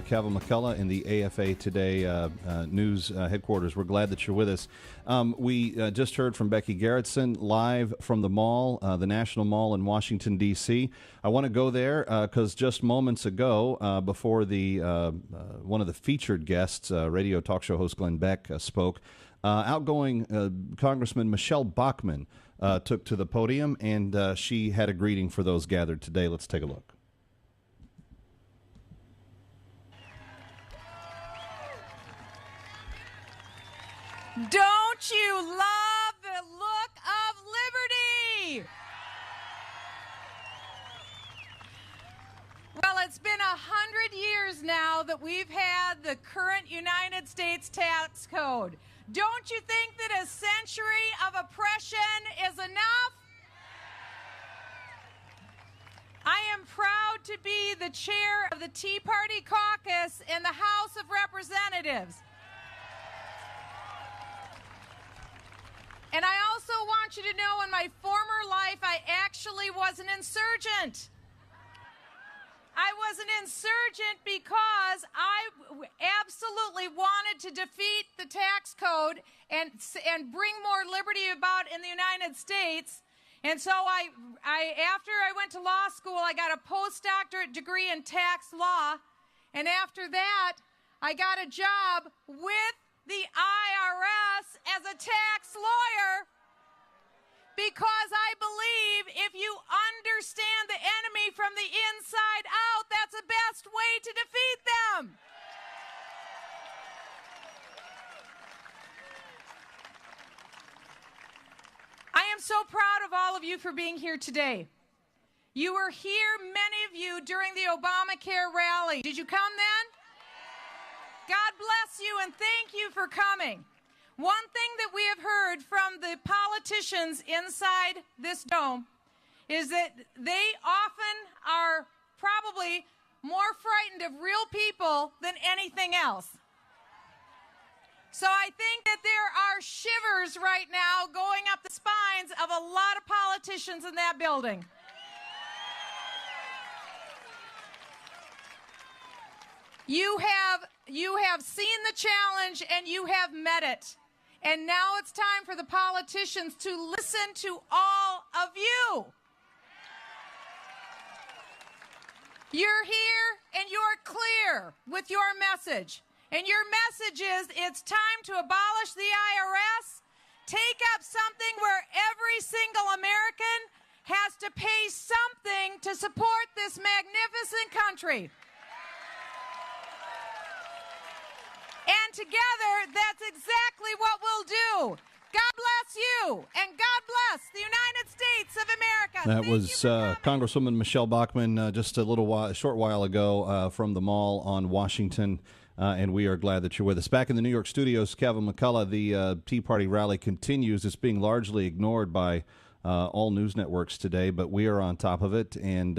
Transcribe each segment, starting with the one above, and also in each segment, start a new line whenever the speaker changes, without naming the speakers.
Kevin McCullough in the AFA Today news headquarters. We're glad that you're with us. We just heard from Becky Garrettson live from the mall, the National Mall in Washington, D.C. I want to go there because just moments ago, before the one of the featured guests, radio talk show host Glenn Beck, spoke, outgoing Congressman Michelle Bachmann took to the podium, and she had a greeting for those gathered today. Let's take a look.
Don't you love the look of liberty? Well, it's been 100 years now that we've had the current United States tax code. Don't you think that a century of oppression is enough? I am proud to be the chair of the Tea Party caucus in the House of Representatives. And I also want you to know, in my former life, I actually was an insurgent. I was an insurgent because I absolutely wanted to defeat the tax code and bring more liberty about in the United States. And so after I went to law school, I got a postdoctorate degree in tax law. And after that, I got a job with the IRS as a tax lawyer, because I believe if you understand the enemy from the inside out, that's the best way to defeat them. I am so proud of all of you for being here today. You were here, many of you, during the Obamacare rally. Did you come then? God bless you, and thank you for coming. One thing that we have heard from the politicians inside this dome is that they often are probably more frightened of real people than anything else. So I think that there are shivers right now going up the spines of a lot of politicians in that building. You have seen the challenge and you have met it. And now it's time for the politicians to listen to all of you. You're here and you're clear with your message. And your message is it's time to abolish the IRS, take up something where every single American has to pay something to support this magnificent country. And together, that's exactly what we'll do. God bless you, and God bless the United States of America.
That was Congresswoman Michelle Bachmann just a short while ago from the mall on Washington, and we are glad that you're with us. Back in the New York studios, Kevin McCullough, the Tea Party rally continues. It's being largely ignored by all news networks today, but we are on top of it and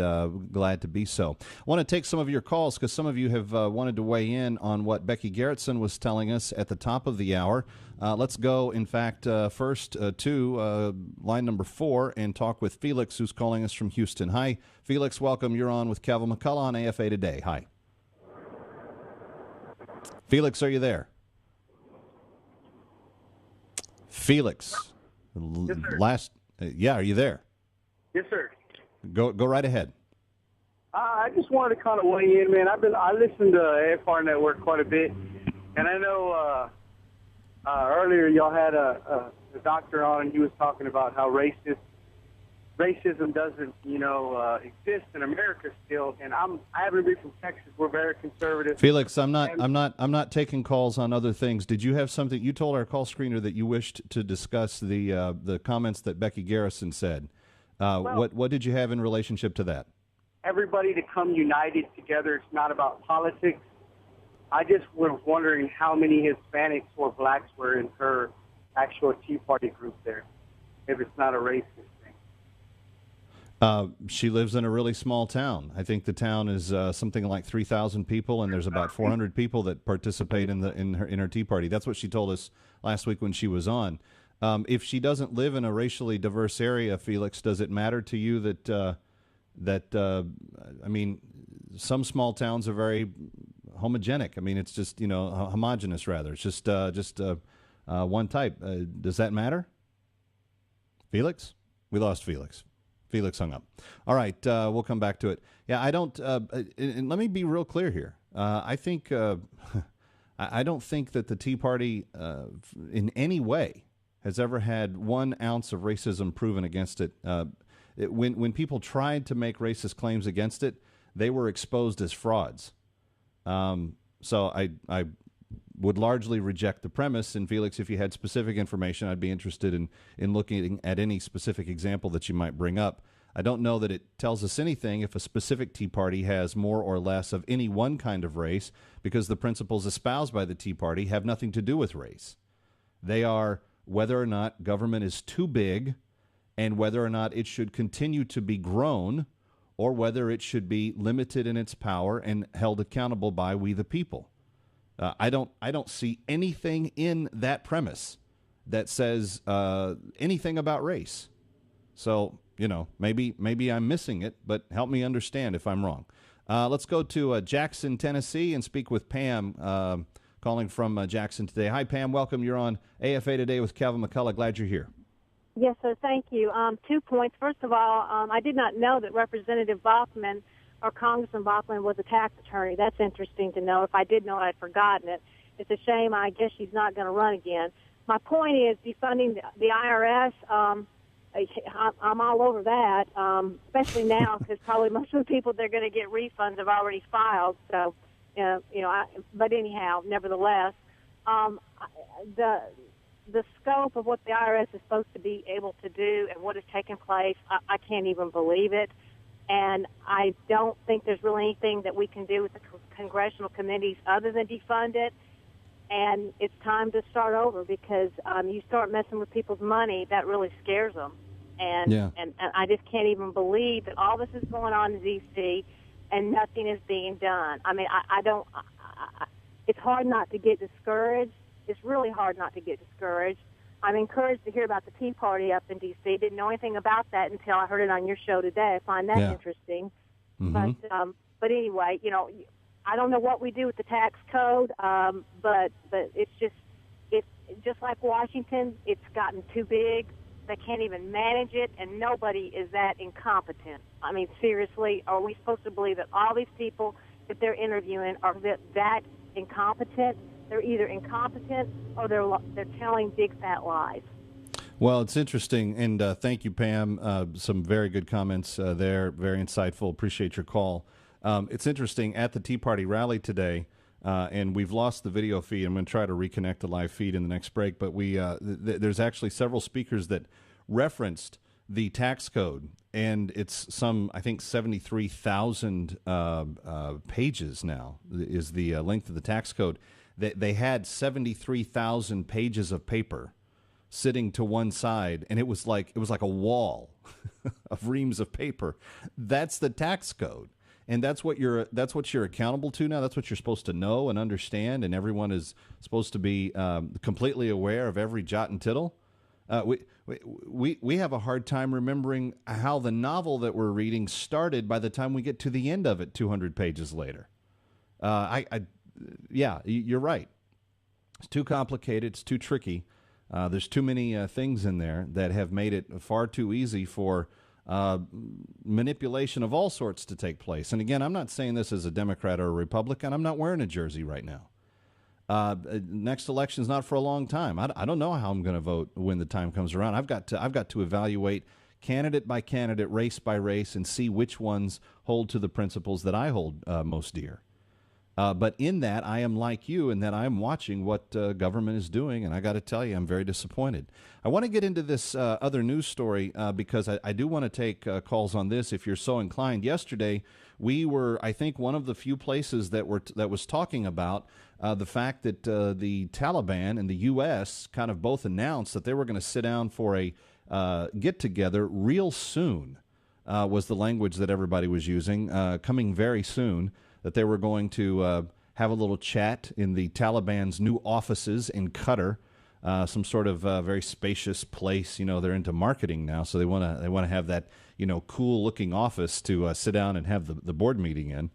glad to be so. I want to take some of your calls because some of you have wanted to weigh in on what Becky Garrettson was telling us at the top of the hour. Let's go, in fact, first to line number 4 and talk with Felix, who's calling us from Houston. Hi, Felix. Welcome. You're on with Kevin McCullough on AFA Today. Hi. Felix, are you there? Felix.
Yes, sir.
Yeah, are you there?
Yes, sir.
Go right ahead.
I just wanted to kind of weigh in, man. I listened to AFR Network quite a bit, and I know earlier y'all had a doctor on, and he was talking about how racism doesn't, exist in America still. And I happen to be from Texas. We're very conservative.
Felix, I'm not taking calls on other things. Did you have something? You told our call screener that you wished to discuss the comments that Becky Garrison said. What did you have in relationship to that?
Everybody to come united together. It's not about politics. I just was wondering how many Hispanics or blacks were in her actual Tea Party group there, if it's not a racist thing.
She lives in a really small town. I think the town is something like 3,000 people, and there's about 400 people that participate in her Tea Party. That's what she told us last week when she was on. If she doesn't live in a racially diverse area, Felix, does it matter to you that I mean, some small towns are very homogenic. I mean, it's just homogenous rather. It's just one type. Does that matter? Felix? We lost Felix. Felix hung up. All right, we'll come back to it. Yeah, I don't. And let me be real clear here. I think I don't think that the Tea Party in any way has ever had 1 ounce of racism proven against it. When people tried to make racist claims against it, they were exposed as frauds. So I would largely reject the premise. And Felix, if you had specific information, I'd be interested in looking at any specific example that you might bring up. I don't know that it tells us anything if a specific Tea Party has more or less of any one kind of race, because the principles espoused by the Tea Party have nothing to do with race. They are whether or not government is too big and whether or not it should continue to be grown, or whether it should be limited in its power and held accountable by we the people. I don't see anything in that premise that says anything about race. So, maybe I'm missing it, but help me understand if I'm wrong. Let's go to Jackson, Tennessee, and speak with Pam, calling from Jackson today. Hi, Pam. Welcome. You're on AFA Today with Kevin McCullough. Glad you're here.
Yes, sir. Thank you. 2 points. First of all, I did not know that Representative Bachman or Congressman Bachman was a tax attorney. That's interesting to know. If I did know it, I'd forgotten it. It's a shame. I guess she's not going to run again. My point is defunding the IRS. I'm all over that, especially now because probably most of the people they're going to get refunds have already filed. So, but anyhow, nevertheless, the scope of what the IRS is supposed to be able to do and what has taken place, I can't even believe it. And I don't think there's really anything that we can do with the congressional committees other than defund it. And it's time to start over because you start messing with people's money, that really scares them. And I just can't even believe that all this is going on in D.C. and nothing is being done. I mean, it's hard not to get discouraged. It's really hard not to get discouraged. I'm encouraged to hear about the Tea Party up in D.C. Didn't know anything about that until I heard it on your show today. I find that interesting. Mm-hmm. But anyway, I don't know what we do with the tax code, but it's just like Washington. It's gotten too big. They can't even manage it, and nobody is that incompetent. I mean, seriously, are we supposed to believe that all these people that they're interviewing are that incompetent? They're either incompetent or they're telling big fat lies.
Well, it's interesting, and thank you, Pam. Some very good comments there, very insightful. Appreciate your call. It's interesting, at the Tea Party rally today, and we've lost the video feed. I'm going to try to reconnect the live feed in the next break, but there's actually several speakers that referenced the tax code, and it's I think 73,000 pages now is the length of the tax code. They had 73,000 pages of paper sitting to one side, and it was like a wall of reams of paper. That's the tax code, and that's what you're accountable to now. That's what you're supposed to know and understand, and everyone is supposed to be completely aware of every jot and tittle. We have a hard time remembering how the novel that we're reading started by the time we get to the end of it 200 pages later. Yeah, you're right. It's too complicated. It's too tricky. There's too many things in there that have made it far too easy for manipulation of all sorts to take place. And again, I'm not saying this as a Democrat or a Republican. I'm not wearing a jersey right now. Next election is not for a long time. I don't know how I'm going to vote when the time comes around. I've got to evaluate candidate by candidate, race by race, and see which ones hold to the principles that I hold most dear. But in that, I am like you in that I am watching what government is doing, and I got to tell you, I'm very disappointed. I want to get into this other news story because I do want to take calls on this if you're so inclined. Yesterday, we were, I think, one of the few places that was talking about the fact that the Taliban and the U.S. kind of both announced that they were going to sit down for a get-together real soon, was the language that everybody was using, coming very soon. That they were going to have a little chat in the Taliban's new offices in Qatar, some sort of very spacious place. They're into marketing now, so they want to have that cool looking office to sit down and have the board meeting in.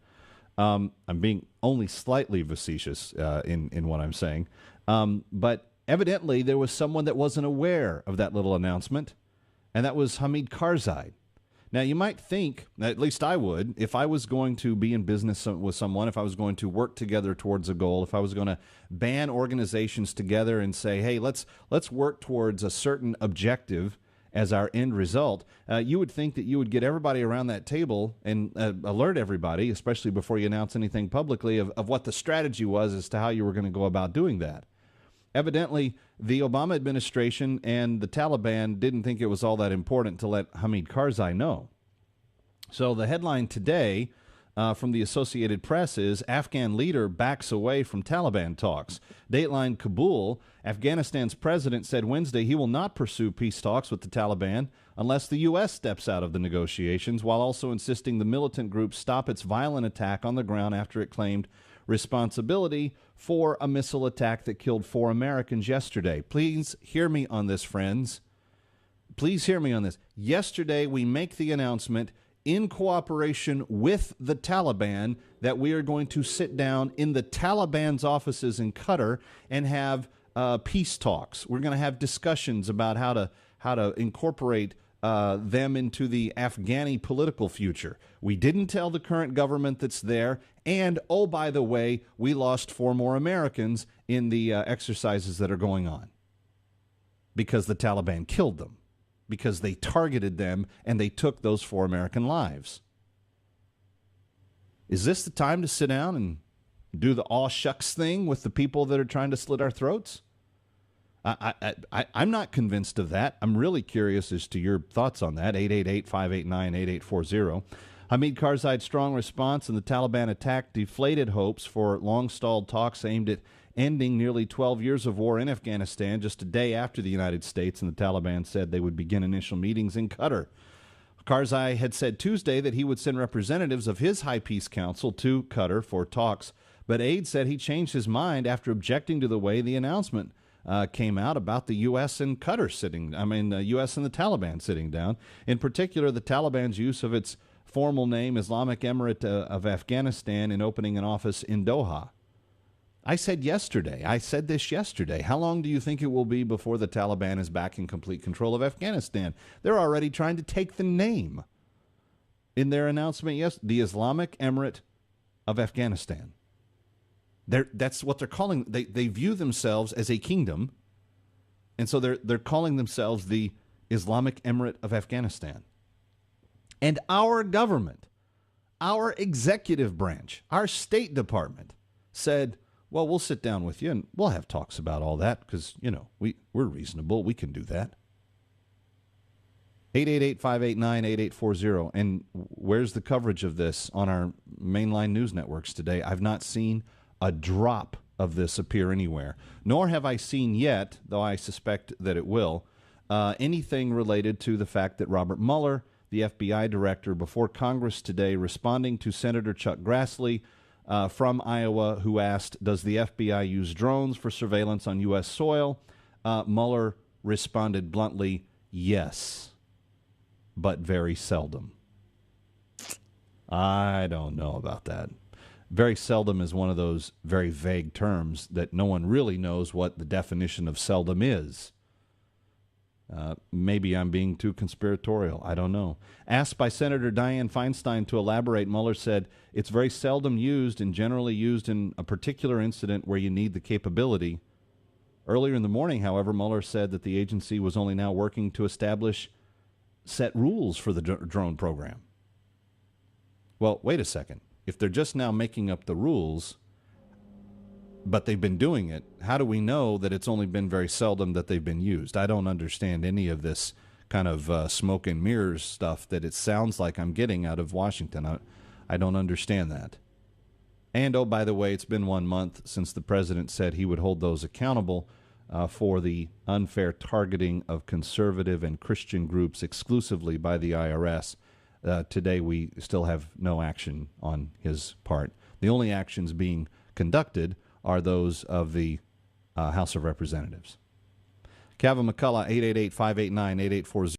I'm being only slightly facetious in what I'm saying. But evidently there was someone that wasn't aware of that little announcement, and that was Hamid Karzai. Now, you might think, at least I would, if I was going to be in business with someone, if I was going to work together towards a goal, if I was going to band organizations together and say, hey, let's work towards a certain objective as our end result, you would think that you would get everybody around that table and alert everybody, especially before you announce anything publicly, of what the strategy was as to how you were going to go about doing that. Evidently, the Obama administration and the Taliban didn't think it was all that important to let Hamid Karzai know. So the headline today from the Associated Press is Afghan leader backs away from Taliban talks. Dateline Kabul, Afghanistan's president said Wednesday he will not pursue peace talks with the Taliban unless the U.S. steps out of the negotiations, while also insisting the militant group stop its violent attack on the ground after it claimed responsibility for a missile attack that killed 4 Americans yesterday. Please hear me on this, friends. Please hear me on this. Yesterday, we make the announcement in cooperation with the Taliban that we are going to sit down in the Taliban's offices in Qatar and have peace talks. We're going to have discussions about how to incorporate them into the Afghani political future. We didn't tell the current government that's there, and, oh, by the way, we lost 4 more Americans in the exercises that are going on because the Taliban killed them, because they targeted them and they took those 4 American lives. Is this the time to sit down and do the aw shucks thing with the people that are trying to slit our throats? I'm not convinced of that. I'm really curious as to your thoughts on that. 888-589-8840. Hamid Karzai's strong response and the Taliban attack deflated hopes for long-stalled talks aimed at ending nearly 12 years of war in Afghanistan just a day after the United States and the Taliban said they would begin initial meetings in Qatar. Karzai had said Tuesday that he would send representatives of his High Peace Council to Qatar for talks, but aides said he changed his mind after objecting to the way the announcement came out about the U.S. and Qatar U.S. and the Taliban sitting down. In particular, the Taliban's use of its formal name, Islamic Emirate of Afghanistan, in opening an office in Doha. I said this yesterday. How long do you think it will be before the Taliban is back in complete control of Afghanistan? They're already trying to take the name in their announcement, yes, the Islamic Emirate of Afghanistan. That's what they're calling. They view themselves as a kingdom, and so they're calling themselves the Islamic Emirate of Afghanistan. And our government, our executive branch, our State Department said, well, we'll sit down with you and we'll have talks about all that because, we're reasonable. We can do that. 888-589-8840. And where's the coverage of this on our mainline news networks today? I've not seen a drop of this appear anywhere, nor have I seen yet, though I suspect that it will, anything related to the fact that Robert Mueller, the FBI director, before Congress today, responding to Senator Chuck Grassley from Iowa, who asked, does the FBI use drones for surveillance on U.S. soil? Mueller responded bluntly, yes, but very seldom. I don't know about that. Very seldom is one of those very vague terms that no one really knows what the definition of seldom is. Maybe I'm being too conspiratorial. I don't know. Asked by Senator Dianne Feinstein to elaborate, Mueller said, it's very seldom used and generally used in a particular incident where you need the capability. Earlier in the morning, however, Mueller said that the agency was only now working to establish set rules for the drone program. Well, wait a second. If they're just now making up the rules, but they've been doing it, how do we know that it's only been very seldom that they've been used? I don't understand any of this kind of smoke and mirrors stuff that it sounds like I'm getting out of Washington. I don't understand that. And, oh, by the way, it's been 1 month since the president said he would hold those accountable for the unfair targeting of conservative and Christian groups exclusively by the IRS. Today, we still have no action on his part. The only actions being conducted are those of the House of Representatives. Kevin McCullough, 888-589-8840.